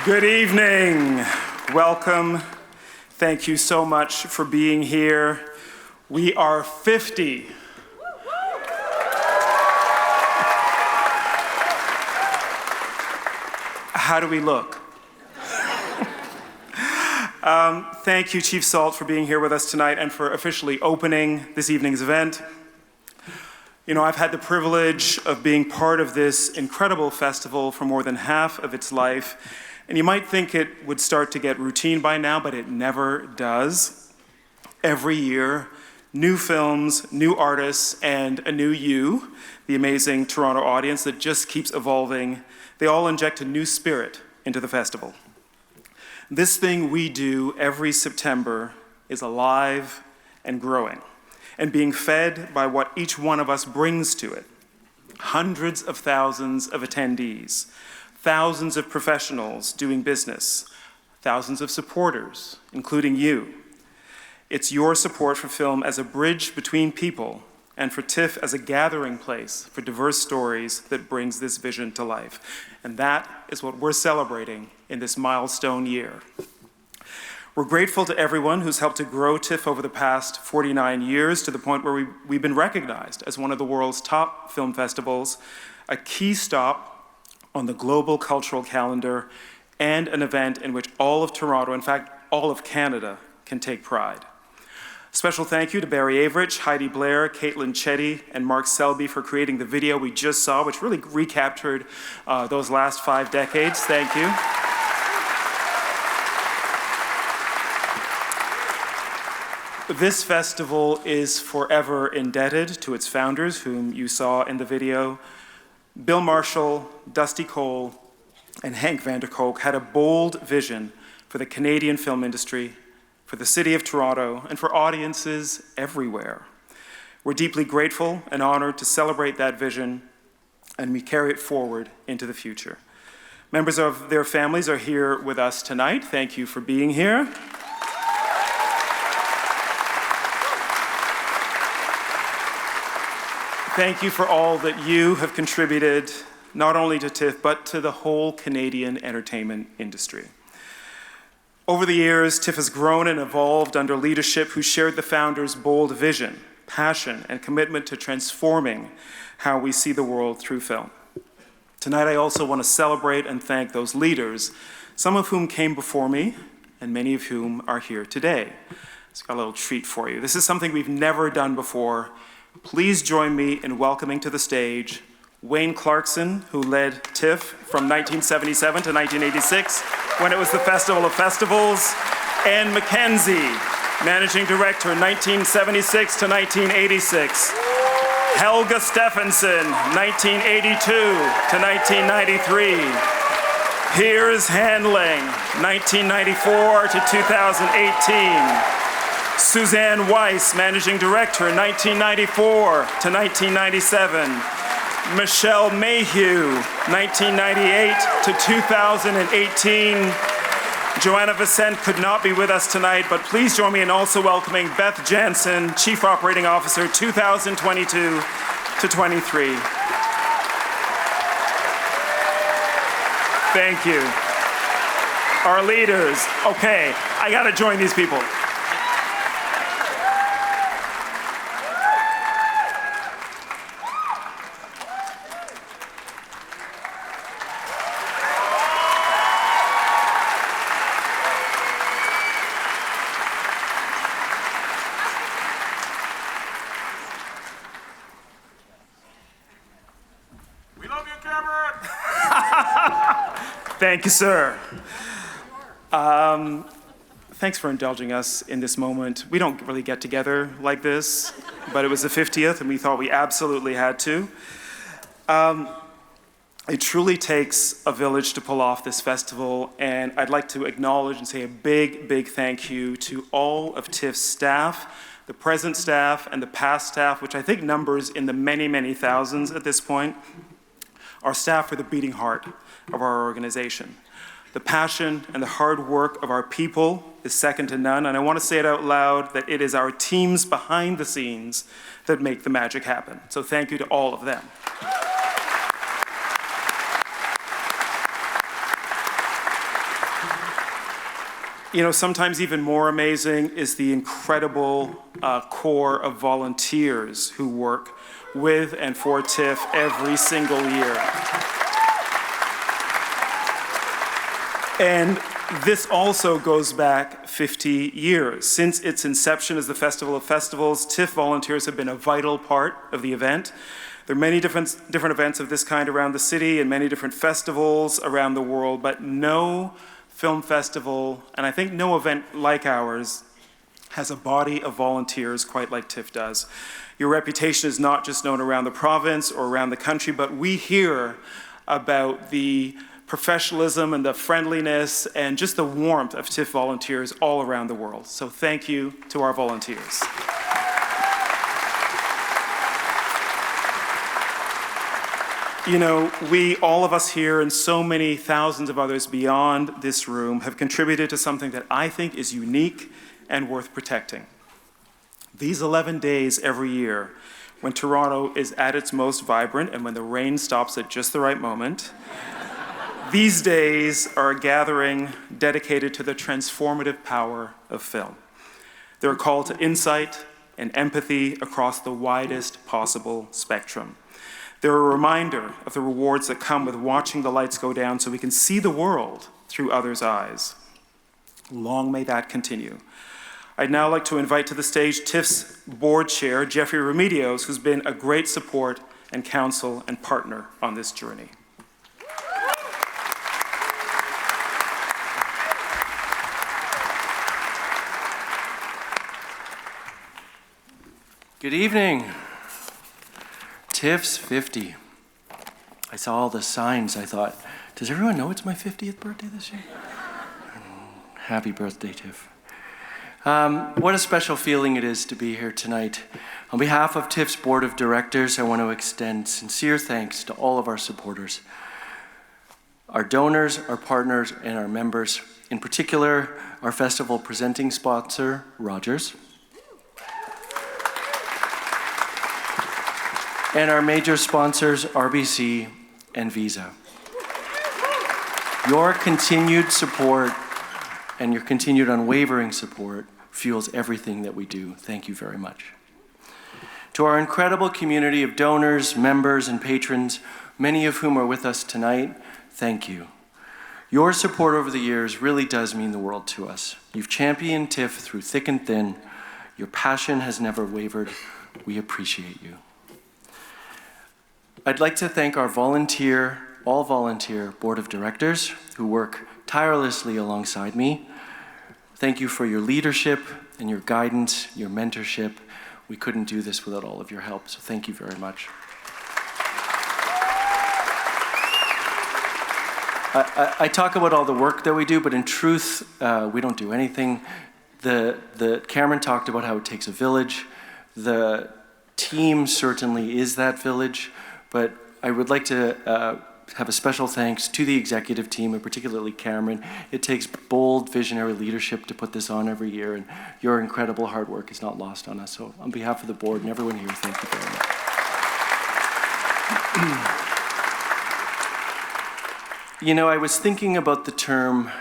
Good evening. Welcome. Thank you so much for being here. We are 50. How do we look? Thank you, Chief Salt, for being here with us tonight and for officially opening this evening's event. You know, I've had the privilege of being part of this incredible festival for more than half of its life. And you might think it would start to get routine by now, but it never does. Every year, new films, new artists, and a new you, the amazing Toronto audience that just keeps evolving, they all inject a new spirit into the festival. This thing we do every September is alive and growing, and being fed by what each one of us brings to it. Hundreds of thousands of attendees, thousands of professionals doing business, thousands of supporters, including you. It's your support for film as a bridge between people and for TIFF as a gathering place for diverse stories that brings this vision to life. And that is what we're celebrating in this milestone year. We're grateful to everyone who's helped to grow TIFF over the past 49 years to the point where we've been recognized as one of the world's top film festivals, a key stop on the global cultural calendar, and an event in which all of Toronto, in fact, all of Canada, can take pride. Special thank you to Barry Averich, Heidi Blair, Caitlin Chetty, and Mark Selby for creating the video we just saw, which really recaptured those last 5 decades. Thank you. This festival is forever indebted to its founders, whom you saw in the video. Bill Marshall, Dusty Cole, and Henk van der Kolk had a bold vision for the Canadian film industry, for the city of Toronto, and for audiences everywhere. We're deeply grateful and honored to celebrate that vision, and we carry it forward into the future. Members of their families are here with us tonight. Thank you for being here. Thank you for all that you have contributed, not only to TIFF, but to the whole Canadian entertainment industry. Over the years, TIFF has grown and evolved under leadership who shared the founders' bold vision, passion, and commitment to transforming how we see the world through film. Tonight, I also want to celebrate and thank those leaders, some of whom came before me, and many of whom are here today. So I've got a little treat for you. This is something we've never done before. Please join me in welcoming to the stage Wayne Clarkson, who led TIFF from 1977 to 1986, when it was the Festival of Festivals, Anne Mackenzie, Managing Director 1976 to 1986, Helga Stephenson, 1982 to 1993, Piers Handling, 1994 to 2018, Suzanne Weiss, Managing Director, 1994 to 1997. Michelle Mayhew, 1998 to 2018. Joanna Vicente could not be with us tonight, but please join me in also welcoming Beth Jansen, Chief Operating Officer, 2022 to 23. Thank you. Our leaders. Okay, I gotta join these people. Thank you, sir. Thanks for indulging us in this moment. We don't really get together like this, but it was the 50th, and we thought we absolutely had to. It truly takes a village to pull off this festival, and I'd like to acknowledge and say a big, big thank you to all of TIFF's staff, the present staff and the past staff, which I think numbers in the many, many thousands at this point. Our staff are the beating heart of our organization. The passion and the hard work of our people is second to none, and I want to say it out loud that it is our teams behind the scenes that make the magic happen. So thank you to all of them. Sometimes even more amazing is the incredible core of volunteers who work with and for TIFF every single year. And this also goes back 50 years. Since its inception as the Festival of Festivals, TIFF volunteers have been a vital part of the event. There are many different events of this kind around the city and many different festivals around the world, but no film festival, and I think no event like ours, has a body of volunteers quite like TIFF does. Your reputation is not just known around the province or around the country, but we hear about the professionalism and the friendliness and just the warmth of TIFF volunteers all around the world. So thank you to our volunteers. We, all of us here, and so many thousands of others beyond this room, have contributed to something that I think is unique and worth protecting. These 11 days every year, when Toronto is at its most vibrant and when the rain stops at just the right moment, these days are a gathering dedicated to the transformative power of film. They're a call to insight and empathy across the widest possible spectrum. They're a reminder of the rewards that come with watching the lights go down so we can see the world through others' eyes. Long may that continue. I'd now like to invite to the stage TIFF's board chair, Jeffrey Remedios, who's been a great support and counsel and partner on this journey. Good evening. TIFF's 50. I saw all the signs. I thought, does everyone know it's my 50th birthday this year? Happy birthday, TIFF. What a special feeling it is to be here tonight. On behalf of TIFF's Board of Directors, I want to extend sincere thanks to all of our supporters, our donors, our partners, and our members. In particular, our festival presenting sponsor, Rogers, and our major sponsors, RBC and Visa. Your continued support and your continued unwavering support fuels everything that we do. Thank you very much. To our incredible community of donors, members, and patrons, many of whom are with us tonight, thank you. Your support over the years really does mean the world to us. You've championed TIFF through thick and thin. Your passion has never wavered. We appreciate you. I'd like to thank our all volunteer board of directors who work tirelessly alongside me. Thank you for your leadership and your guidance, your mentorship. We couldn't do this without all of your help, so thank you very much. I talk about all the work that we do, but in truth, we don't do anything. Cameron talked about how it takes a village. The team certainly is that village. But I would like to have a special thanks to the executive team, and particularly Cameron. It takes bold, visionary leadership to put this on every year, and your incredible hard work is not lost on us. So on behalf of the board and everyone here, thank you very much. I was thinking about the term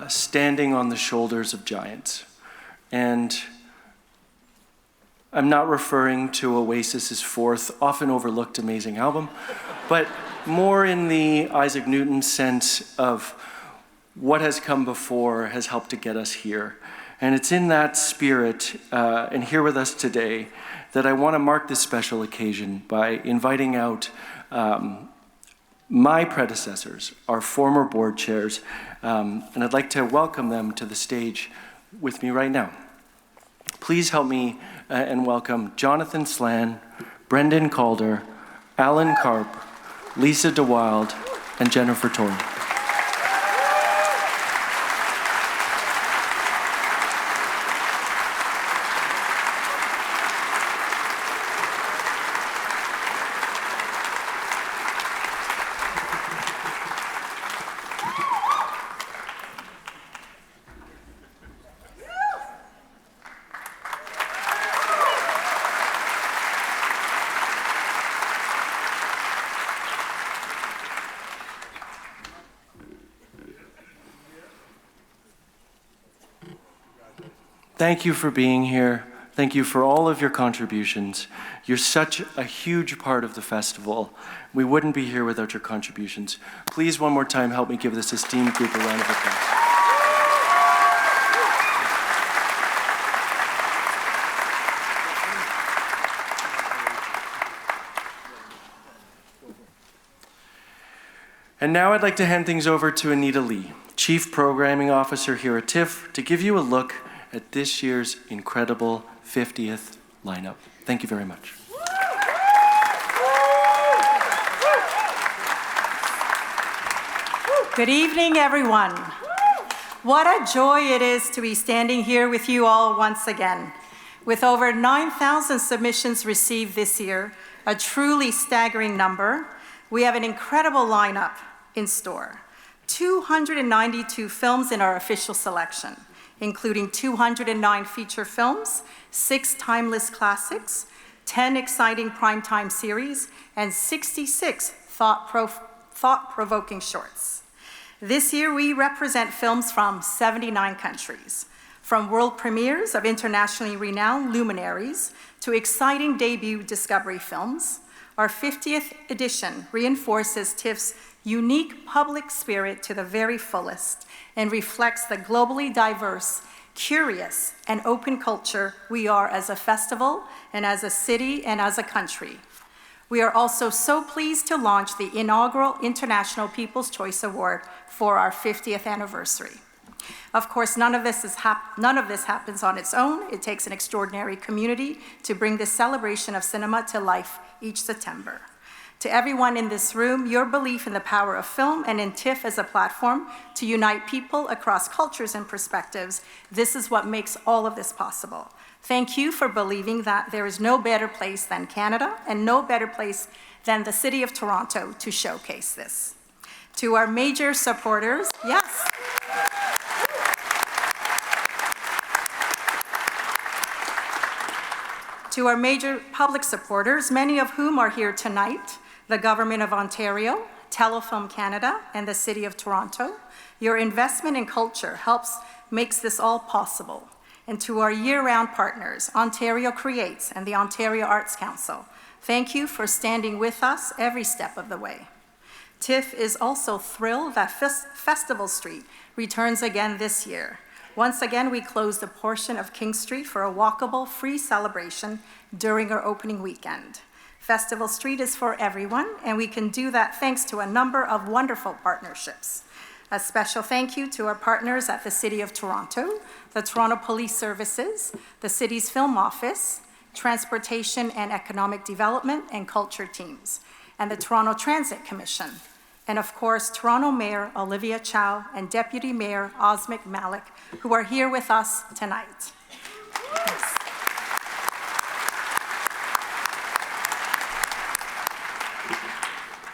standing on the shoulders of giants. And I'm not referring to Oasis's fourth, often overlooked amazing album, but more in the Isaac Newton sense of what has come before has helped to get us here. And it's in that spirit, and here with us today, that I want to mark this special occasion by inviting out my predecessors, our former board chairs, and I'd like to welcome them to the stage with me right now. Please help me and welcome Jonathan Slan, Brendan Calder, Alan Karp, Lisa DeWild, and Jennifer Torrey. Thank you for being here. Thank you for all of your contributions. You're such a huge part of the festival. We wouldn't be here without your contributions. Please, one more time, help me give this esteemed group a round of applause. And now I'd like to hand things over to Anita Lee, Chief Programming Officer here at TIFF, to give you a look at this year's incredible 50th lineup. Thank you very much. Good evening, everyone. What a joy it is to be standing here with you all once again. With over 9,000 submissions received this year, a truly staggering number, we have an incredible lineup in store. 292 films in our official selection, including 209 feature films, 6 timeless classics, 10 exciting primetime series, and 66 thought-provoking shorts. This year, we represent films from 79 countries, from world premieres of internationally renowned luminaries to exciting debut discovery films. Our 50th edition reinforces TIFF's unique public spirit to the very fullest and reflects the globally diverse, curious, and open culture we are as a festival and as a city and as a country. We are also so pleased to launch the inaugural International People's Choice Award for our 50th anniversary. Of course, none of this happens on its own. It takes an extraordinary community to bring this celebration of cinema to life each September. To everyone in this room, your belief in the power of film and in TIFF as a platform to unite people across cultures and perspectives, this is what makes all of this possible. Thank you for believing that there is no better place than Canada and no better place than the City of Toronto to showcase this. To our major supporters, yes. To our major public supporters, many of whom are here tonight, the Government of Ontario, Telefilm Canada, and the City of Toronto, your investment in culture makes this all possible. And to our year-round partners, Ontario Creates and the Ontario Arts Council, thank you for standing with us every step of the way. TIFF is also thrilled that Festival Street returns again this year. Once again, we closed a portion of King Street for a walkable, free celebration during our opening weekend. Festival Street is for everyone, and we can do that thanks to a number of wonderful partnerships. A special thank you to our partners at the City of Toronto, the Toronto Police Services, the City's Film Office, Transportation and Economic Development and Culture teams, and the Toronto Transit Commission. And of course, Toronto Mayor Olivia Chow and Deputy Mayor Osmic Malik, who are here with us tonight. Yes.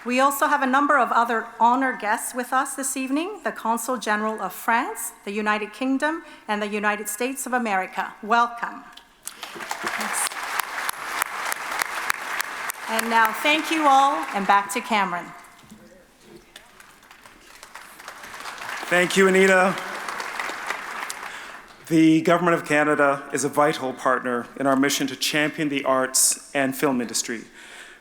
We also have a number of other honored guests with us this evening, the Consul General of France, the United Kingdom, and the United States of America. Welcome. Yes. And now, thank you all, and back to Cameron. Thank you, Anita. The Government of Canada is a vital partner in our mission to champion the arts and film industry.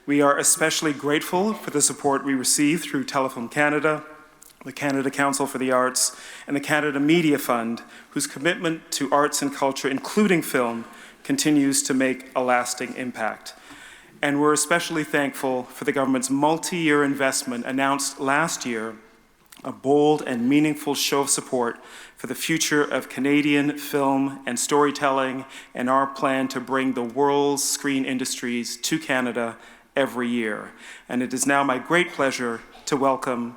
We are especially grateful for the support we receive through Telefilm Canada, the Canada Council for the Arts, and the Canada Media Fund, whose commitment to arts and culture, including film, continues to make a lasting impact. And we're especially thankful for the government's multi-year investment announced last year, a bold and meaningful show of support for the future of Canadian film and storytelling, and our plan to bring the world's screen industries to Canada every year. And it is now my great pleasure to welcome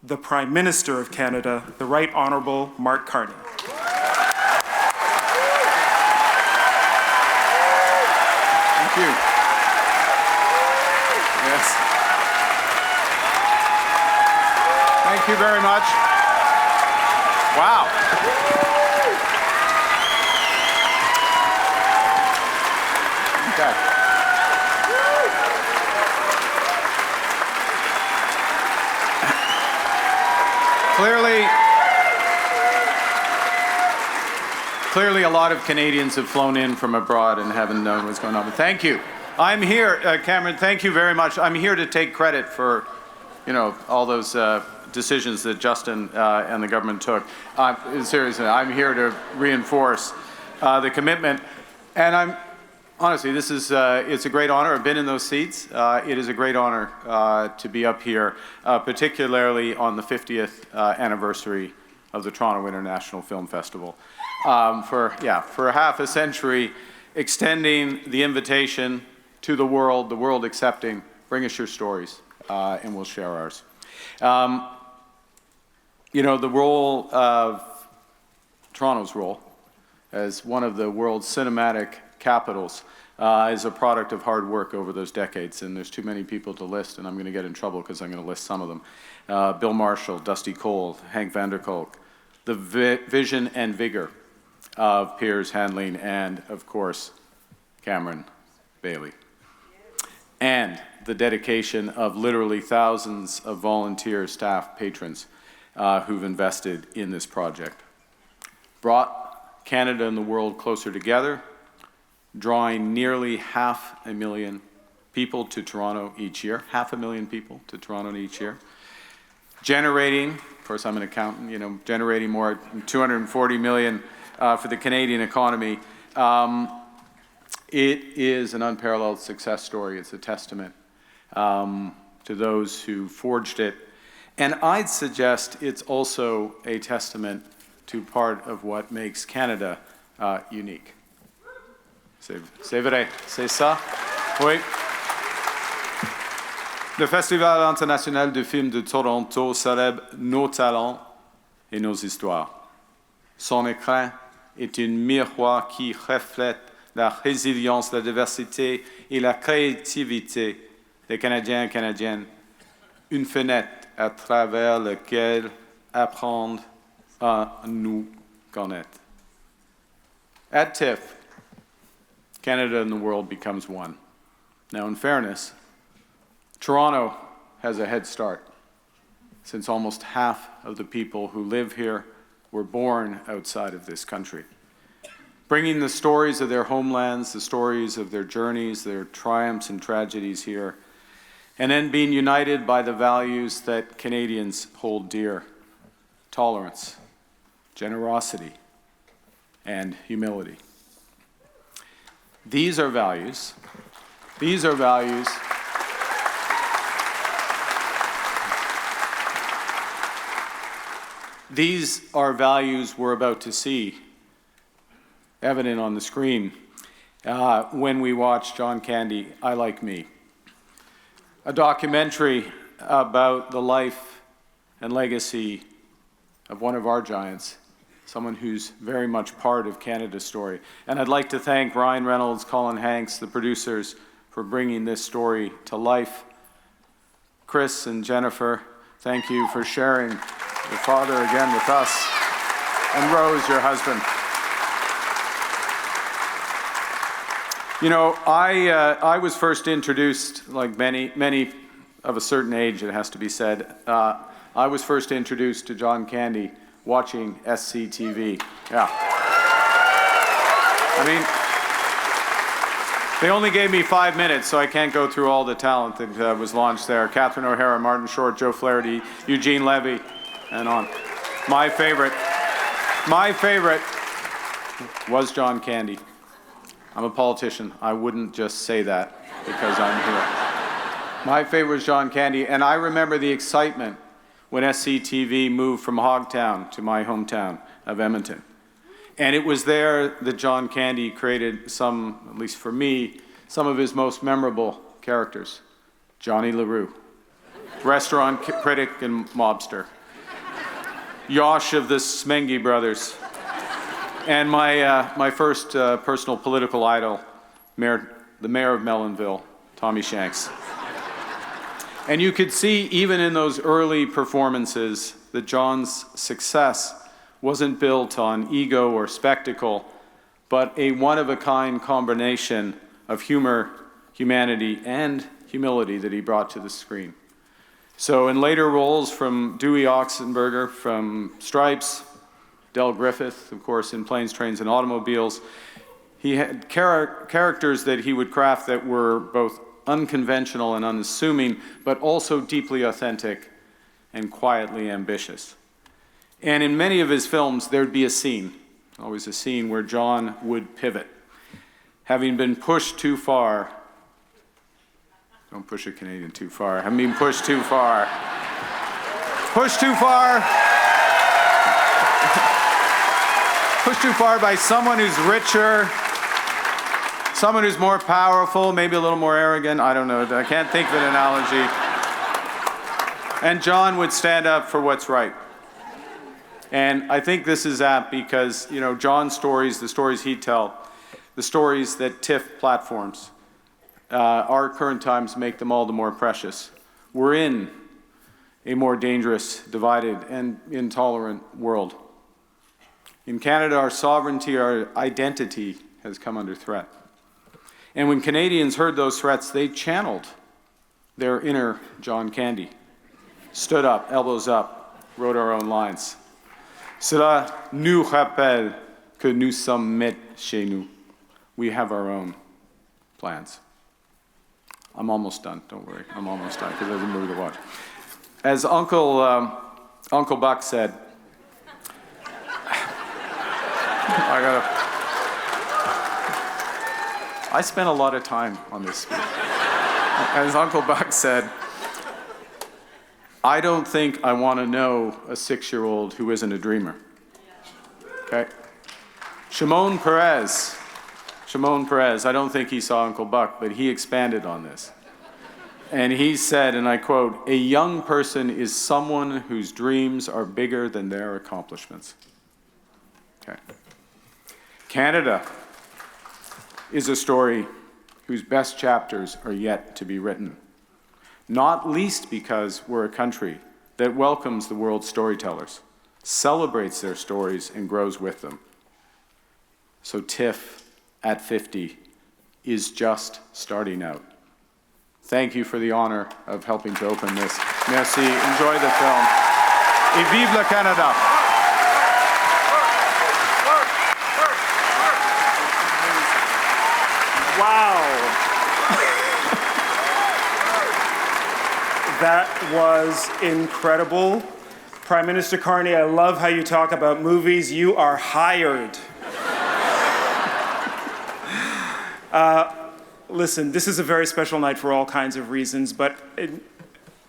the Prime Minister of Canada, the Right Honourable Mark Carney. Thank you. Yes. Thank you very much. Wow. Okay. Clearly, a lot of Canadians have flown in from abroad and haven't known what's going on. But thank you. I'm here, Cameron. Thank you very much. I'm here to take credit for, all those decisions that Justin and the government took. Seriously, I'm here to reinforce the commitment. And honestly, this is it's a great honor. I've been in those seats. It is a great honor to be up here, particularly on the 50th anniversary of the Toronto International Film Festival. For half a century, extending the invitation to the world accepting, bring us your stories, and we'll share ours. The role of Toronto's role as one of the world's cinematic capitals is a product of hard work over those decades, and there's too many people to list, and I'm going to get in trouble because I'm going to list some of them. Bill Marshall, Dusty Cole, Hank Vanderkolk, the vision and vigor of Piers Handling, and of course, Cameron Bailey. And the dedication of literally thousands of volunteers, staff, patrons who've invested in this project. Brought Canada and the world closer together, drawing nearly 500,000 people to Toronto each year, 500,000 people to Toronto each year, generating, of course I'm an accountant, generating more than 240 million for the Canadian economy. It is an unparalleled success story. It's a testament to those who forged it. And I'd suggest it's also a testament to part of what makes Canada unique. C'est vrai, c'est ça? Oui. Le Festival international de films de Toronto célèbre nos talents et nos histoires. Son écran est un miroir qui reflète la résilience, la diversité et la créativité des Canadiens et Canadiennes, une fenêtre à travers laquelle apprendre à nous connaître. At TIFF, Canada and the world becomes one. Now, in fairness, Toronto has a head start, since almost half of the people who live here were born outside of this country. Bringing the stories of their homelands, the stories of their journeys, their triumphs and tragedies here, and then being united by the values that Canadians hold dear: tolerance, generosity, and humility. These are values we're about to see evident on the screen when we watch John Candy, I Like Me, a documentary about the life and legacy of one of our giants, someone who's very much part of Canada's story. And I'd like to thank Ryan Reynolds, Colin Hanks, the producers, for bringing this story to life. Chris and Jennifer, thank you for sharing your father again with us. And Rose, your husband. I was first introduced, like many of a certain age, it has to be said, I was first introduced to John Candy watching SCTV. Yeah. They only gave me 5 minutes, so I can't go through all the talent that was launched there. Catherine O'Hara, Martin Short, Joe Flaherty, Eugene Levy, and on. My favorite was John Candy. I'm a politician. I wouldn't just say that because I'm here. My favorite was John Candy, and I remember the excitement when SCTV moved from Hogtown to my hometown of Edmonton. And it was there that John Candy created some, at least for me, some of his most memorable characters. Johnny LaRue, restaurant critic and mobster. Yosh of the Smengi brothers. And my first personal political idol, the mayor of Melonville, Tommy Shanks. And you could see, even in those early performances, that John's success wasn't built on ego or spectacle, but a one-of-a-kind combination of humor, humanity, and humility that he brought to the screen. So in later roles, from Dewey Oxenberger, from Stripes, Del Griffith, of course, in Planes, Trains, and Automobiles. He had characters that he would craft that were both unconventional and unassuming, but also deeply authentic and quietly ambitious. And in many of his films, there'd be a scene, always a scene where John would pivot. Having been pushed too far, don't push a Canadian too far, having been pushed too far, pushed too far by someone who's richer, someone who's more powerful, maybe a little more arrogant, I don't know, I can't think of an analogy. And John would stand up for what's right. And I think this is apt because, you know, John's stories, the stories he'd tell, the stories that TIFF platforms, our current times make them all the more precious. We're in a more dangerous, divided, and intolerant world. In Canada, our sovereignty, our identity has come under threat. And when Canadians heard those threats, they channeled their inner John Candy, stood up, elbows up, wrote our own lines. Cela nous rappelle que nous sommes maîtres chez nous. We have our own plans. I'm almost done, don't worry. I'm almost done, because there's a movie to watch. As Uncle Buck said, I spent a lot of time on this speech. As Uncle Buck said, I don't think I want to know a 6-year-old who isn't a dreamer. Okay? Shimon Peres, I don't think he saw Uncle Buck, but he expanded on this. And he said, and I quote, "A young person is someone whose dreams are bigger than their accomplishments." Okay. Canada is a story whose best chapters are yet to be written, not least because we're a country that welcomes the world's storytellers, celebrates their stories, and grows with them. So TIFF at 50 is just starting out. Thank you for the honor of helping to open this. Merci. Enjoy the film. Et vive le Canada! Wow. That was incredible. Prime Minister Carney, I love how you talk about movies. You are hired. Listen, this is a very special night for all kinds of reasons, but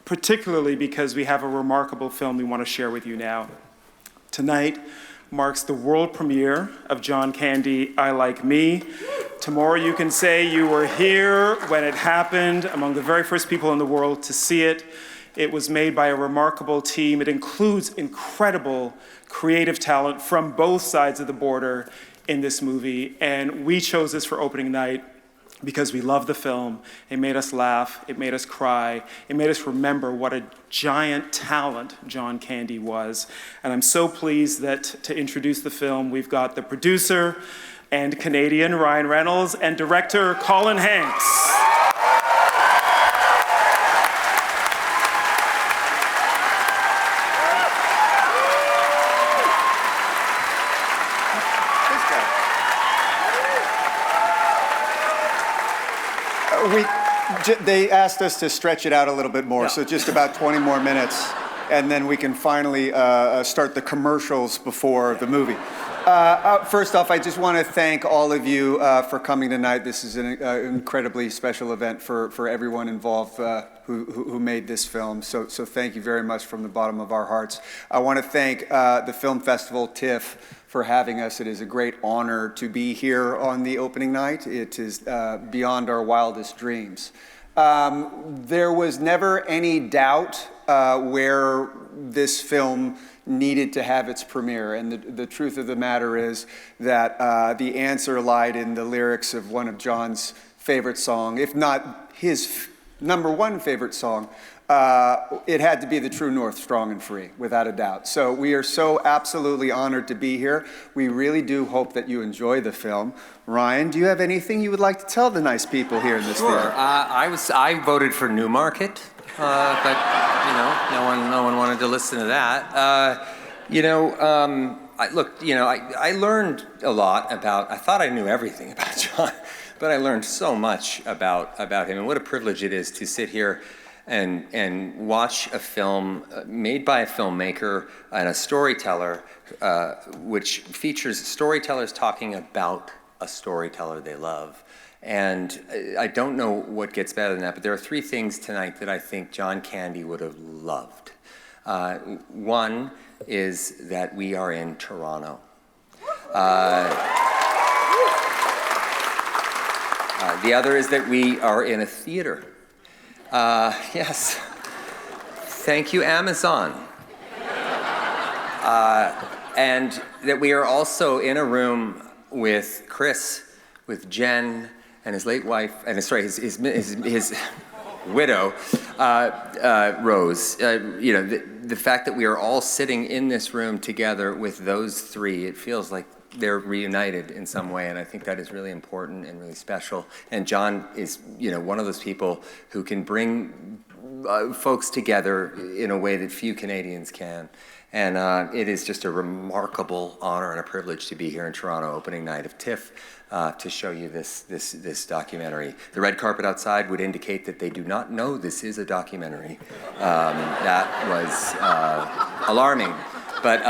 particularly because we have a remarkable film we want to share with you now. Tonight marks the world premiere of John Candy, I Like Me. Tomorrow you can say you were here when it happened, among the very first people in the world to see it. It was made by a remarkable team. It includes incredible creative talent from both sides of the border in this movie, and we chose this for opening night because we love the film. It made us laugh, it made us cry, it made us remember what a giant talent John Candy was. And I'm so pleased that to introduce the film, we've got the producer and Canadian Ryan Reynolds and director Colin Hanks. They asked us to stretch it out a little bit more, Yeah. so just about 20 more minutes, and then we can finally start the commercials before the movie. First off, I just want to thank all of you for coming tonight. This is an incredibly special event for everyone involved who made this film, so thank you very much from the bottom of our hearts. I want to thank the Film Festival, TIFF, for having us. It is a great honor to be here on the opening night. It is beyond our wildest dreams. There was never any doubt where this film needed to have its premiere, and the truth of the matter is that the answer lied in the lyrics of one of John's favorite songs, if not his number one favorite song. It had to be the True North, Strong and Free, without a doubt. So we are so absolutely honored to be here. We really do hope that you enjoy the film. Ryan, do you have anything you would like to tell the nice people here in this theater? Sure. I voted for Newmarket, but no one wanted to listen to that. I learned a lot about, I thought I knew everything about John, but I learned so much about him, and what a privilege it is to sit here and watch a film made by a filmmaker and a storyteller, which features storytellers talking about a storyteller they love. And I don't know what gets better than that, but there are three things tonight that I think John Candy would have loved. One is that we are in Toronto. The other is that we are in a theater. Yes. Thank you, Amazon. And that we are also in a room with Chris, with Jen, and his late wife, and his widow, Rose. The fact that we are all sitting in this room together with those three, it feels like they're reunited in some way, and I think that is really important and really special. And John is, one of those people who can bring folks together in a way that few Canadians can. And it is just a remarkable honor and a privilege to be here in Toronto, opening night of TIFF, to show you this documentary. The red carpet outside would indicate that they do not know this is a documentary. That was alarming, but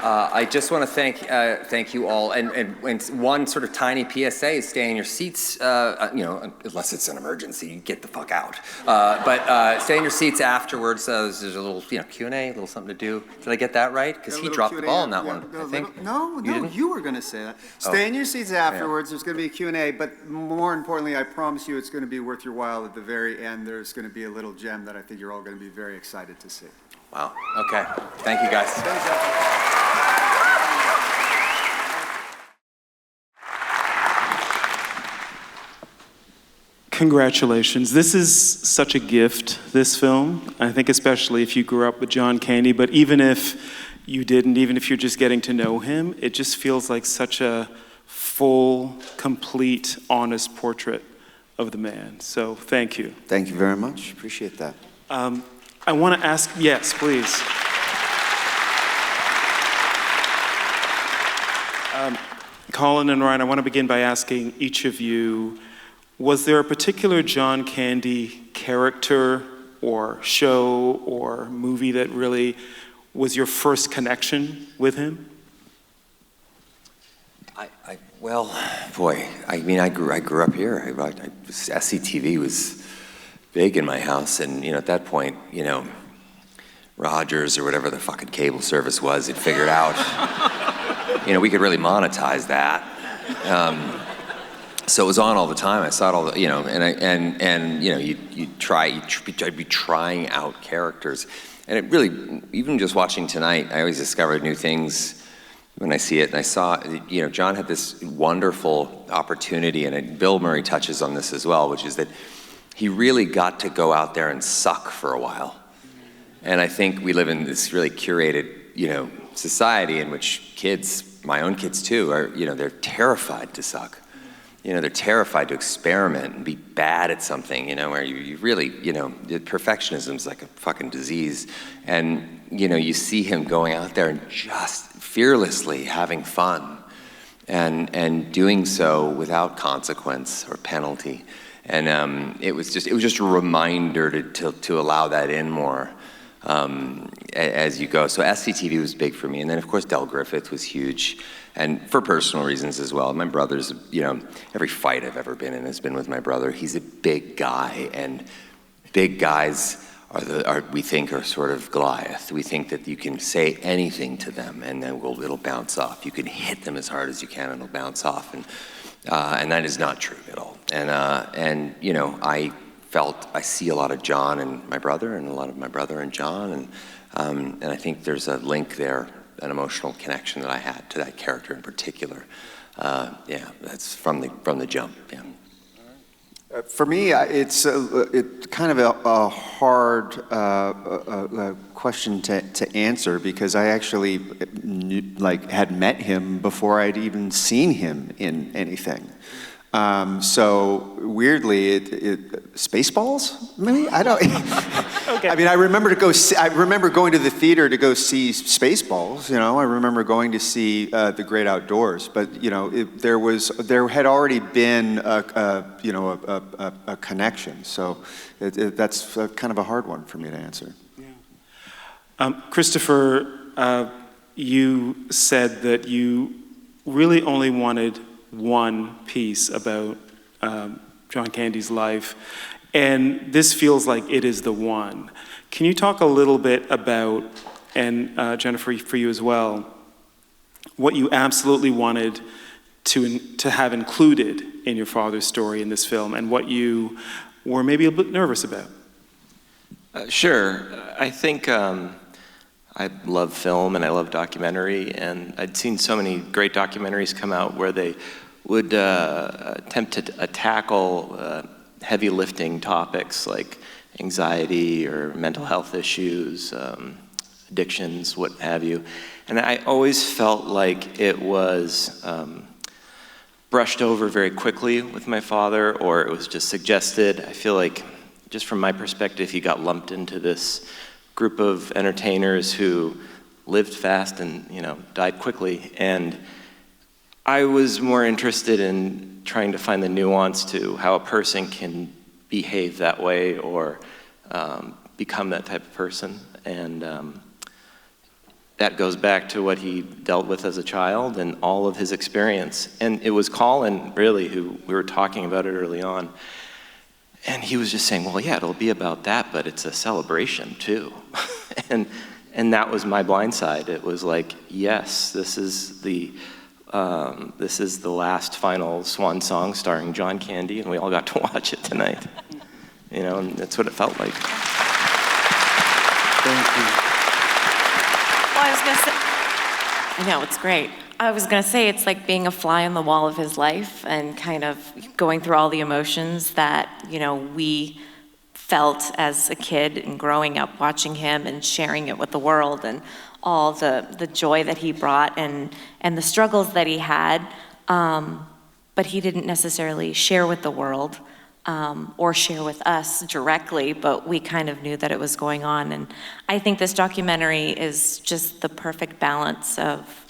I just want to thank you all, and one sort of tiny PSA is stay in your seats, unless it's an emergency, get the fuck out. But stay in your seats afterwards. There's a little Q&A, a little something to do. Did I get that right? Because he dropped the ball on that one, I think. No, you were going to say that. Stay in your seats afterwards. Yeah. There's going to be a Q&A, but more importantly, I promise you it's going to be worth your while. At the very end, there's going to be a little gem that I think you're all going to be very excited to see. Wow. Okay. Thank you, guys. Congratulations. This is such a gift, this film. I think especially if you grew up with John Candy, but even if you didn't, even if you're just getting to know him, it just feels like such a full, complete, honest portrait of the man. So thank you. Thank you very much. Appreciate that. I want to ask, yes, please. Colin and Ryan, I want to begin by asking each of you, was there a particular John Candy character or show or movie that really was your first connection with him? Well, boy, I grew up here. SCTV was big in my house, and at that point, Rogers or whatever the fucking cable service was, it figured out, we could really monetize that. So it was on all the time. I saw it all the, I'd be trying out characters, and it really, even just watching tonight, I always discover new things when I see it. And I saw, John had this wonderful opportunity, and Bill Murray touches on this as well, which is that he really got to go out there and suck for a while. And I think we live in this really curated, society in which kids, my own kids too, are, they're terrified to suck. They're terrified to experiment and be bad at something, where you really, perfectionism's like a fucking disease. And, you see him going out there and just fearlessly having fun and doing so without consequence or penalty. And it was just a reminder to allow that in more as you go. So SCTV was big for me. And then, of course, Del Griffith was huge. And for personal reasons as well. My brother's, every fight I've ever been in has been with my brother. He's a big guy, and big guys we think are sort of Goliath. We think that you can say anything to them and then it'll bounce off. You can hit them as hard as you can and it'll bounce off. And that is not true at all. And I see a lot of John and my brother, and a lot of my brother and John, and I think there's a link there, an emotional connection that I had to that character in particular. That's from the jump. Yeah. For me, it's kind of a hard question to answer, because I actually had met him before I'd even seen him in anything. So weirdly, Spaceballs? Maybe I don't. Okay. I mean, I remember going to the theater to go see Spaceballs. You know, I remember going to see The Great Outdoors. But you know, there had already been a connection. So that's kind of a hard one for me to answer. Yeah. Christopher, you said that you really only wanted one piece about John Candy's life, and this feels like it is the one. Can you talk a little bit about, and Jennifer, for you as well, what you absolutely wanted to have included in your father's story in this film, and what you were maybe a bit nervous about? Sure. I think I love film and I love documentary, and I'd seen so many great documentaries come out where they would attempt to tackle heavy lifting topics like anxiety or mental health issues, addictions, what have you. And I always felt like it was brushed over very quickly with my father, or it was just suggested. I feel like, just from my perspective, he got lumped into this group of entertainers who lived fast and, you know, died quickly. And I was more interested in trying to find the nuance to how a person can behave that way or become that type of person. And that goes back to what he dealt with as a child and all of his experience. And it was Colin, really, who we were talking about it early on. And he was just saying, well, yeah, it'll be about that, but it's a celebration too. and that was my blind side. It was like, yes, this is the last final swan song starring John Candy, and we all got to watch it tonight. You know, and that's what it felt like. Thank you. Well, I was gonna say, I know, it's great. I was gonna say it's like being a fly on the wall of his life and kind of going through all the emotions that, you know, we felt as a kid and growing up watching him and sharing it with the world, and all the joy that he brought and the struggles that he had, but he didn't necessarily share with the world or share with us directly, but we kind of knew that it was going on. And I think this documentary is just the perfect balance of,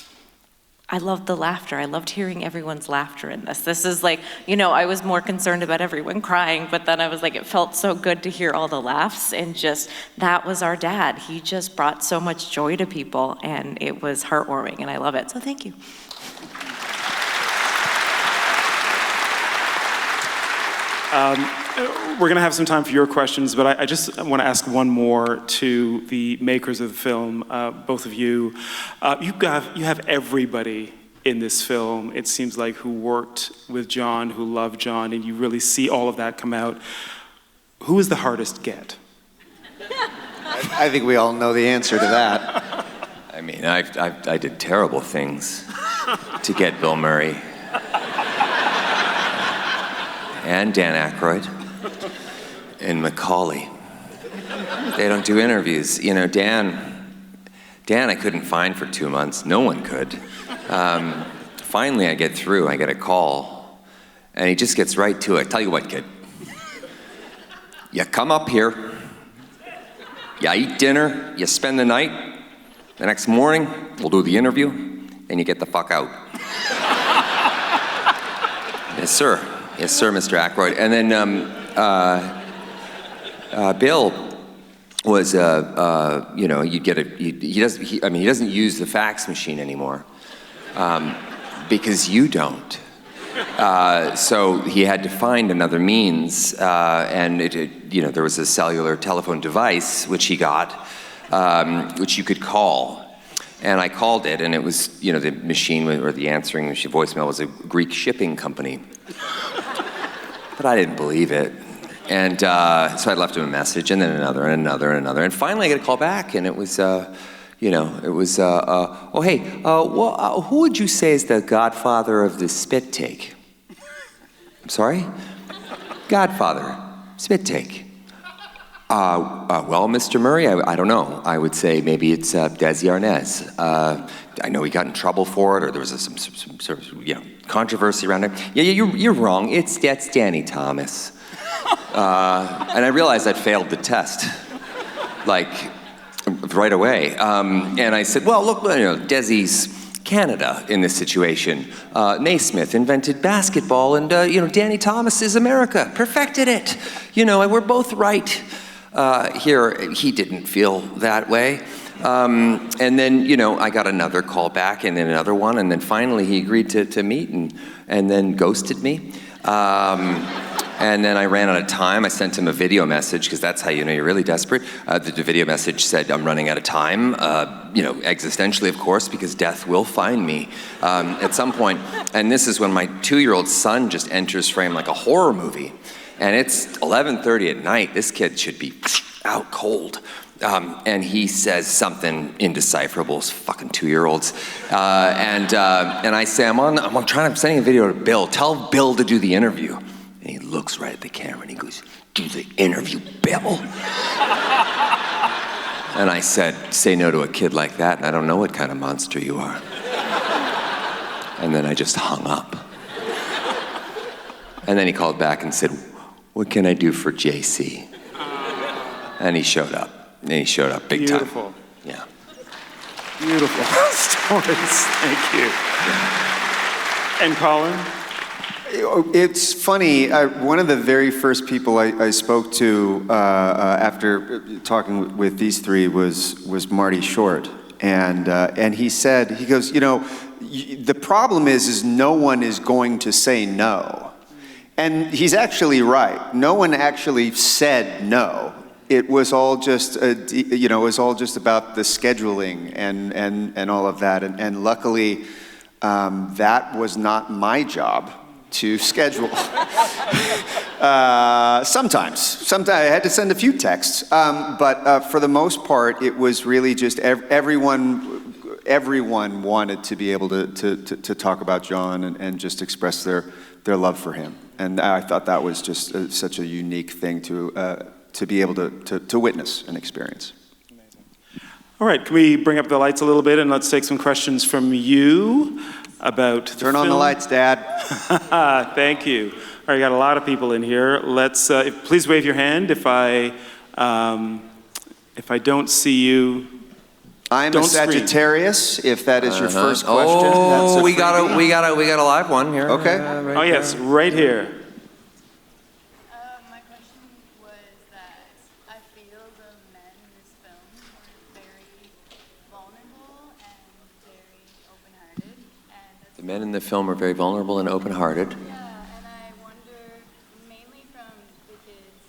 I loved the laughter. I loved hearing everyone's laughter in this. This is like, you know, I was more concerned about everyone crying, but then I was like, it felt so good to hear all the laughs, and just, that was our dad. He just brought so much joy to people, and it was heartwarming, and I love it. So thank you. We're going to have some time for your questions, but I just want to ask one more to the makers of the film, both of you. You have everybody in this film, it seems like, who worked with John, who loved John, and you really see all of that come out. Who is the hardest get? I think we all know the answer to that. I mean, I did terrible things to get Bill Murray and Dan Aykroyd and Macaulay. They don't do interviews. You know, Dan I couldn't find for 2 months. No one could. Finally, I get through. I get a call, and he just gets right to it. Tell you what, kid. You come up here, you eat dinner, you spend the night. The next morning, we'll do the interview, and you get the fuck out. Yes, sir. Yes, sir, Mr. Aykroyd. And then Bill was, you know, you'd get he doesn't use the fax machine anymore because you don't. So he had to find another means, and you know, there was a cellular telephone device which he got, which you could call. And I called it, and it was, you know, the machine or the answering machine voicemail was a Greek shipping company. But I didn't believe it. And so I left him a message, and then another, and another, and another. And finally I get a call back, and it was, you know, it was, oh, hey, who would you say is the godfather of the spit take? I'm sorry? Godfather, spit take. Well, Mr. Murray, I don't know. I would say maybe it's Desi Arnaz. I know he got in trouble for it, or there was some sort of, you know, controversy around it. Yeah, you're wrong. That's Danny Thomas. And I realized I'd failed the test, like, right away. And I said, well, look, Desi's Canada in this situation. Naismith invented basketball, and Danny Thomas is America, perfected it. And we're both right. Here, he didn't feel that way. And then, I got another call back, and then another one, and then finally he agreed to meet, and then ghosted me. And then I ran out of time. I sent him a video message, because that's how you know you're really desperate. The video message said, I'm running out of time, existentially, of course, because death will find me at some point. And this is when my 2-year-old son just enters frame like a horror movie. And it's 11:30 at night. This kid should be out cold. And he says something indecipherable, it's fucking 2-year-olds. And I say, I'm sending a video to Bill. Tell Bill to do the interview. And he looks right at the camera and he goes, do the interview, Bill. And I said, say no to a kid like that, and I don't know what kind of monster you are. And then I just hung up. And then he called back and said, what can I do for JC? And he showed up. And he showed up big time. Beautiful. Yeah. Beautiful stories. Thank you. And Colin? It's funny, one of the very first people I spoke to after talking with these three was Marty Short. And he said, he goes, the problem is no one is going to say no. And he's actually right. No one actually said no. It was all just, it was all just about the scheduling and all of that. And luckily, that was not my job to schedule. Sometimes I had to send a few texts, but for the most part, it was really just everyone wanted to be able to talk about John and just express their love for him. And I thought that was just such a unique thing to be able to witness and experience. All right, can we bring up the lights a little bit and let's take some questions from you about the Turn on the lights, Dad. Thank you. All right, got a lot of people in here. Let's please wave your hand if I don't see you. I'm a Sagittarius. If that is your first question, oh, we got a live one here. Okay. Right oh yes, here. Right here. My question was that I feel the men in this film are very vulnerable and very open-hearted. The men in the film are very vulnerable and open-hearted. Yeah, and I wonder, mainly from the kids,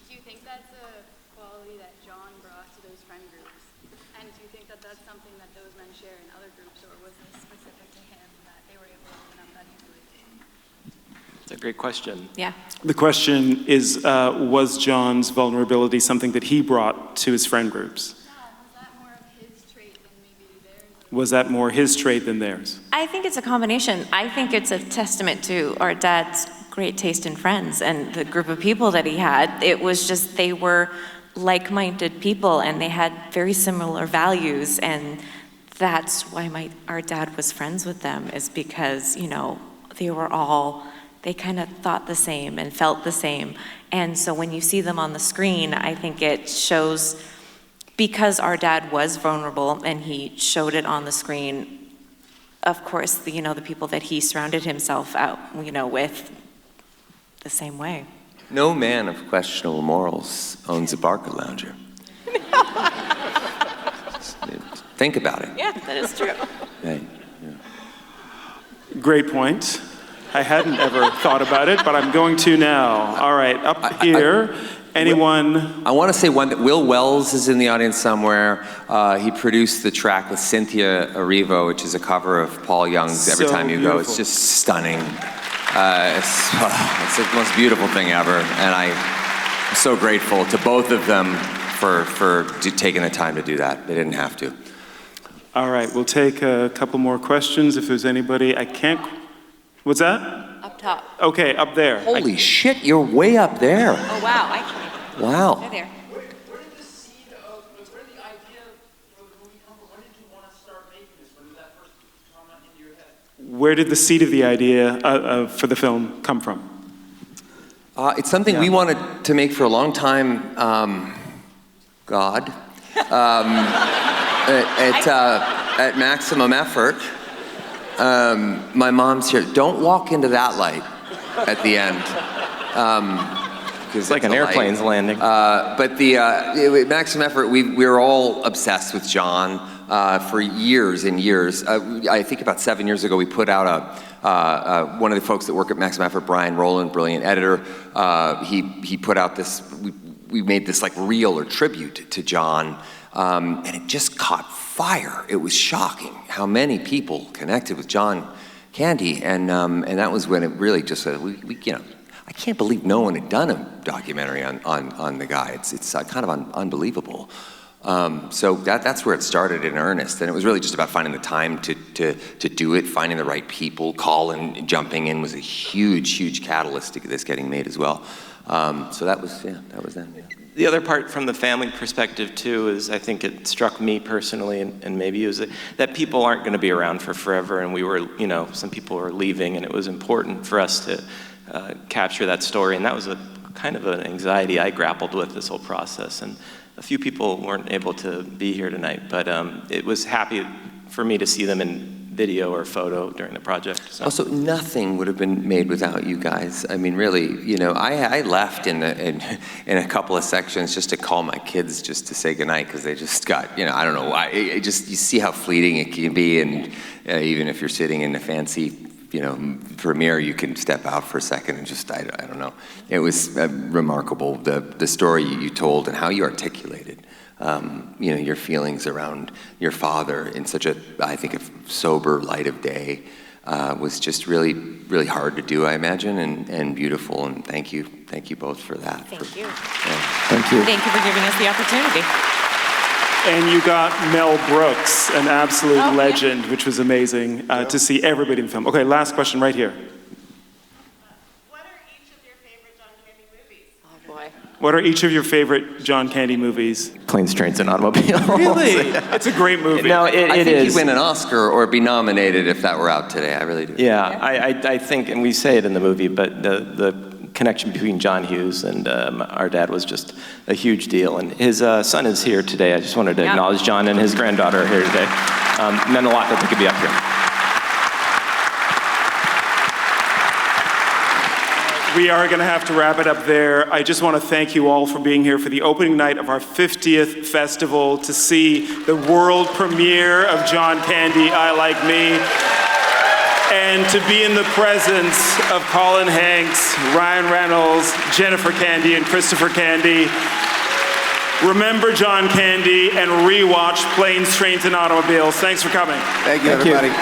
do you think that's a quality that John brought to those friend groups? And do you think that that's something that those men share in other groups, or was this specific to him that they were able to open up that easily? It's a great question. Yeah. The question is, was John's vulnerability something that he brought to his friend groups? Was that more his trait than theirs? I think it's a combination. I think it's a testament to our dad's great taste in friends and the group of people that he had. It was just, they were like-minded people and they had very similar values, and that's why our dad was friends with them, is because, they kind of thought the same and felt the same. And so when you see them on the screen, I think it shows, because our dad was vulnerable and he showed it on the screen, of course, the people that he surrounded himself out, with the same way. No man of questionable morals owns a Barca lounger. Think about it. Yeah, that is true. Right. Yeah. Great point. I hadn't ever thought about it, but I'm going to now. All right, up here. Anyone? I want to say one that Will Wells is in the audience somewhere. He produced the track with Cynthia Erivo, which is a cover of Paul Young's Every Time You Go. It's just stunning. It's the most beautiful thing ever, and I'm so grateful to both of them for taking the time to do that. They didn't have to. All right, we'll take a couple more questions if there's anybody. I can't. What's that? Up top. Okay, up there. Holy shit, you're way up there. Oh, wow. Wow. They're there. Where did the idea for the movie come from? When did you want to start making this? When did that first come into your head? Where did the seed of the idea for the film come from? It's something we wanted to make for a long time. God. At maximum effort. My mom's here. Don't walk into that light at the end. It's like an airplane's landing. But maximum effort, we were all obsessed with John for years and years. I think about 7 years ago, we put out one of the folks that work at Maximum Effort, Brian Rowland, brilliant editor, he put out this, we made this like reel or tribute to John, and it just caught fire. It was shocking how many people connected with John Candy, and that was when it really just said, I can't believe no one had done a documentary on the guy. It's kind of unbelievable. So that's where it started in earnest, and it was really just about finding the time to do it, finding the right people. Colin jumping in was a huge catalyst to this getting made as well. So that was then. Yeah. The other part from the family perspective too is I think it struck me personally, and maybe you, is that people aren't going to be around for forever, and we were, some people were leaving, and it was important for us to capture that story, and that was a kind of an anxiety I grappled with this whole process. And a few people weren't able to be here tonight, but it was happy for me to see them in video or photo during the project. So. Also, nothing would have been made without you guys. I mean, really, I left in a couple of sections just to call my kids just to say goodnight because they just got, I don't know why. You see how fleeting it can be, and even if you're sitting in a fancy premiere, you can step out for a second and just, I don't know. It was remarkable, the story you told and how you articulated, your feelings around your father in such a, I think, a sober light of day was just really, really hard to do, I imagine, and beautiful, and thank you both for that. Thank you. Thank you. Thank you for giving us the opportunity. And you got Mel Brooks, an absolute legend, which was amazing to see everybody in the film. Okay, last question right here. What are each of your favorite John Candy movies? Oh boy. What are each of your favorite John Candy movies? Planes, Trains, and Automobiles. Really? It's a great movie. No, I think is. he'd win an Oscar or be nominated if that were out today. I really do. Yeah, I think, and we say it in the movie, but the connection between John Hughes and our dad was just a huge deal. And his son is here today. I just wanted to acknowledge John and his granddaughter are here today. It meant a lot that they could be up here. We are going to have to wrap it up there. I just want to thank you all for being here for the opening night of our 50th festival to see the world premiere of John Candy, I Like Me, and to be in the presence of Colin Hanks, Ryan Reynolds, Jennifer Candy, and Christopher Candy. Remember John Candy and rewatch Planes, Trains, and Automobiles. Thanks for coming. Thank you, everybody.